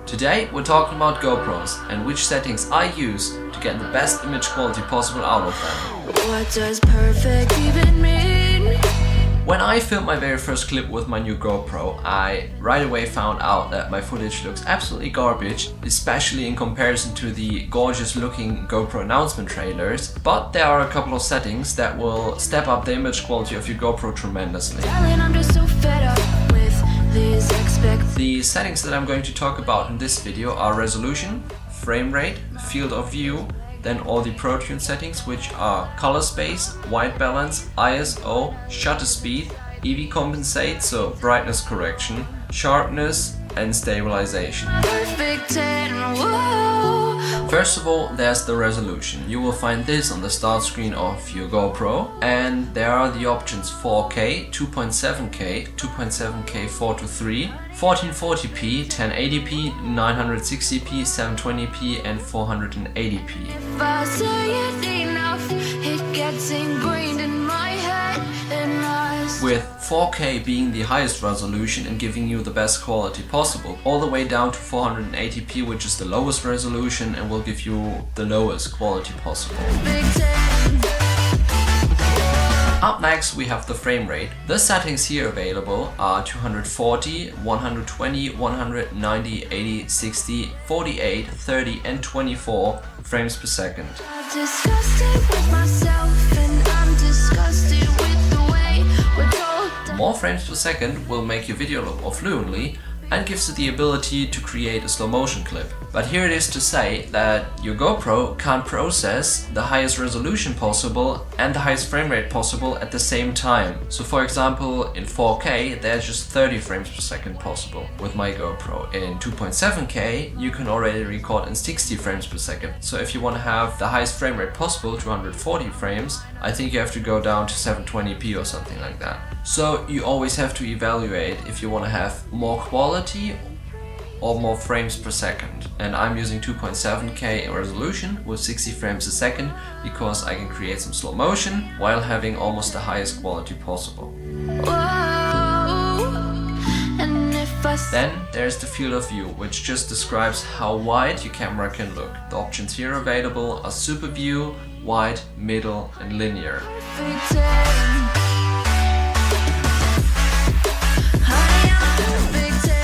Today we're talking about GoPros and which settings I use to get the best image quality possible out of them. What does perfect even mean? When I filmed my very first clip with my new GoPro, I right away found out that my footage looks absolutely garbage, especially in comparison to the gorgeous looking GoPro announcement trailers. But there are a couple of settings that will step up the image quality of your GoPro tremendously. I'm just so fed up with these The settings that I'm going to talk about in this video are resolution, frame rate, field of view, then all the Pro Tune settings, which are color space, white balance, ISO, shutter speed, EV compensate, so brightness correction, sharpness and stabilisation. perfect 10. Whoa. First of all, there's the resolution. You will find this on the start screen of your GoPro, and there are the options 4K, 2.7K, 2.7K 4:3, 1440p, 1080p, 960p, 720p and 480p. If I say it enough, it gets ingrained in my head and With 4K being the highest resolution and giving you the best quality possible, all the way down to 480p, which is the lowest resolution and will give you the lowest quality possible. Up next we have the frame rate. The settings here available are 240, 120, 190, 80, 60, 48, 30 and 24 frames per second. I'm disgusted with myself and I'm disgusted with the way we're told. More frames per second will make your video look more fluently and gives you the ability to create a slow motion clip. But here it is to say that your GoPro can't process the highest resolution possible and the highest frame rate possible at the same time. So for example, in 4K there's just 30 frames per second possible with my GoPro. In 2.7K you can already record in 60 frames per second. So if you want to have the highest frame rate possible, 240 frames, I think you have to go down to 720p or something like that. So you always have to evaluate if you want to have more quality or more frames per second. And I'm using 2.7K resolution with 60 frames a second because I can create some slow motion while having almost the highest quality possible. Whoa. And if I Then there's the field of view, which just describes how wide your camera can look. The options here available are super view, wide, middle and linear. perfect 10. Honey, I'm a perfect 10.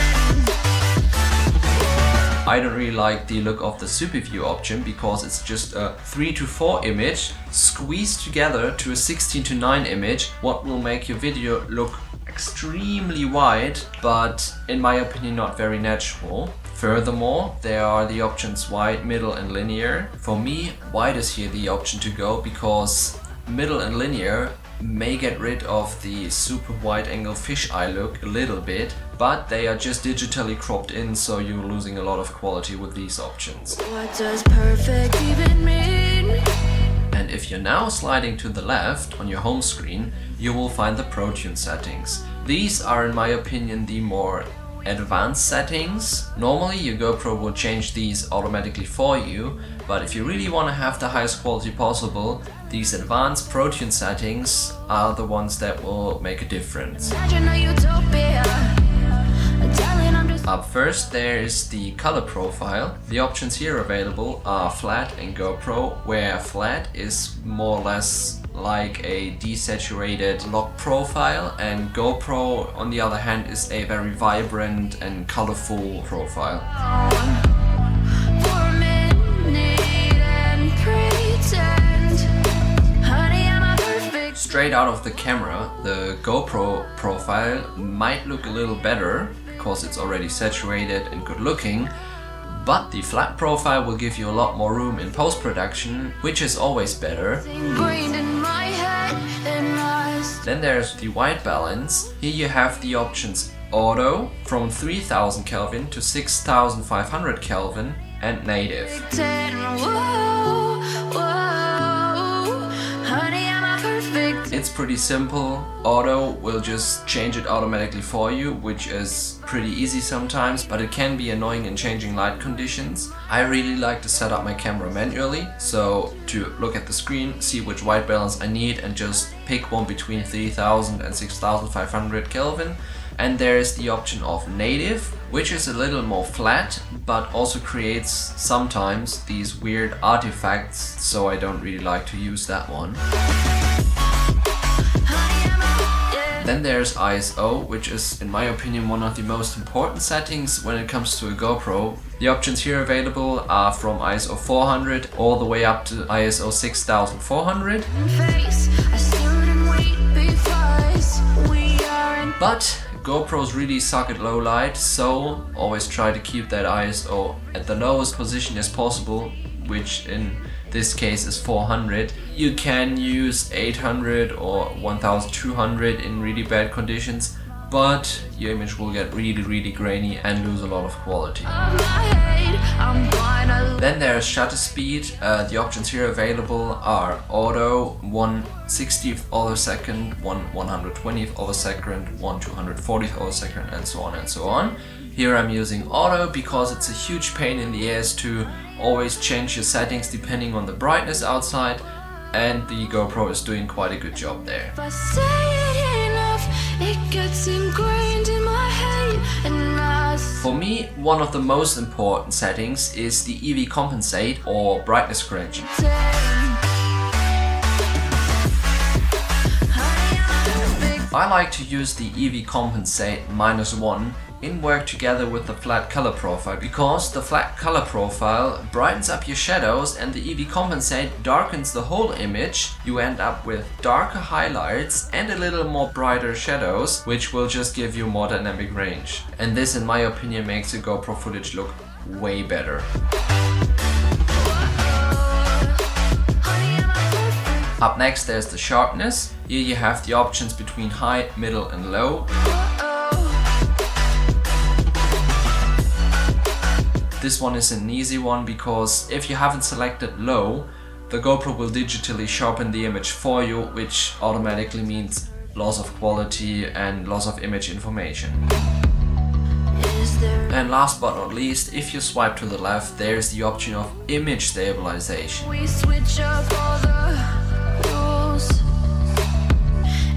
I don't really like the look of the super view option because it's just a 3:4 image squeezed together to a 16:9 image, what will make your video look extremely wide, but in my opinion not very natural. Furthermore, there are the options wide, middle and linear. For me, wide is here the option to go because middle and linear may get rid of the super wide angle fisheye look a little bit, but they are just digitally cropped in, so you're losing a lot of quality with these options. What does perfect even mean? And if you're now sliding to the left on your home screen, you will find the Pro Tune settings. These are in my opinion the more advanced settings. Normally your GoPro will change these automatically for you, but if you really want to have the highest quality possible, these advanced Pro Tune settings are the ones that will make a difference. Imagine a utopia. Darling, I'm just Up first there is the color profile. The options here available are flat and GoPro, where flat is more or less like a desaturated lock profile, and GoPro on the other hand is a very vibrant and colorful profile. for a minute and pretend. Honey, I'm a perfect. Straight out of the camera, the GoPro profile might look a little better because it's already saturated and good looking, but the flat profile will give you a lot more room in post-production, which is always better. Ingrained in my head and Then there's the white balance. Here you have the options auto from 3000 Kelvin to 6500 Kelvin and native. Whoa, whoa. Honey, I'm a perfect. It's pretty simple. Auto will just change it automatically for you, which is pretty easy sometimes, but it can be annoying in changing light conditions. I really like to set up my camera manually, so to look at the screen, see which white balance I need and just pick one between 3000 and 6500 Kelvin. And there is the option of native, which is a little more flat, but also creates sometimes these weird artifacts, so I don't really like to use that one. Then there's ISO, which is, in my opinion, one of the most important settings when it comes to a GoPro. The options here available are from ISO 400 all the way up to ISO 6400. But GoPros really suck at low light, so always try to keep that ISO at the lowest position as possible, which in this case is 400. You can use 800 or 1200 in really bad conditions, but your image will get really grainy and lose a lot of quality. Then there's shutter speed. The options here available are auto, 1/60th of a second, 1/120th of a second, 1/240th of a second, and so on and so on. Here I'm using auto because it's a huge pain in the ass to always change your settings depending on the brightness outside, and the GoPro is doing quite a good job there. For me, one of the most important settings is the EV compensate or brightness correction. I like to use the EV compensate -1 in work together with the flat color profile, because the flat color profile brightens up your shadows and the EV compensate darkens the whole image. You end up with darker highlights and a little more brighter shadows, which will just give you more dynamic range. And this, in my opinion, makes the GoPro footage look way better. Up next there's the sharpness. Here you have the options between high, middle and low. This one is an easy one because if you haven't selected low, the GoPro will digitally sharpen the image for you, which automatically means loss of quality and loss of image information. And last but not least, if you swipe to the left, there's the option of image stabilisation. We switch up all the rules.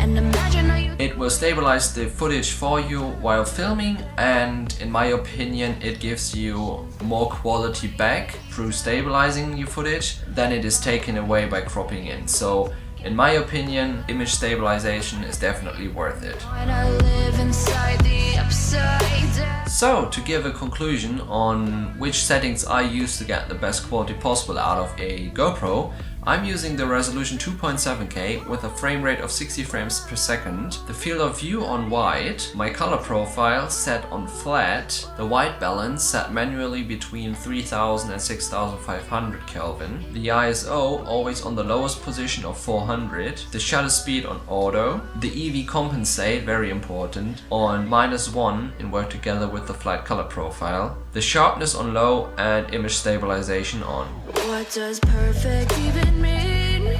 And imagine how you It will stabilize the footage for you while filming, and in my opinion it gives you more quality back through stabilizing your footage than it is taken away by cropping in. So in my opinion, image stabilization is definitely worth it. wanna live inside the upside down. So to give a conclusion on which settings I use to get the best quality possible out of a GoPro, I'm using the resolution 2.7K with a frame rate of 60 frames per second, the field of view on wide, my color profile set on flat, the white balance set manually between 3000 and 6500 Kelvin, the ISO always on the lowest position of 400, the shutter speed on auto, the EV compensate, very important, on -1 in work together with the flat color profile, the sharpness on low and image stabilization on. What does perfect even mean?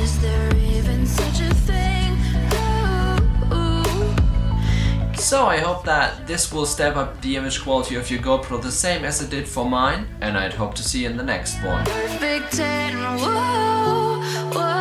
Is there even such a thing? Ooh. So I hope that this will step up the image quality of your GoPro the same as it did for mine, and I'd hope to see you in the next one. Perfect and whoa, whoa.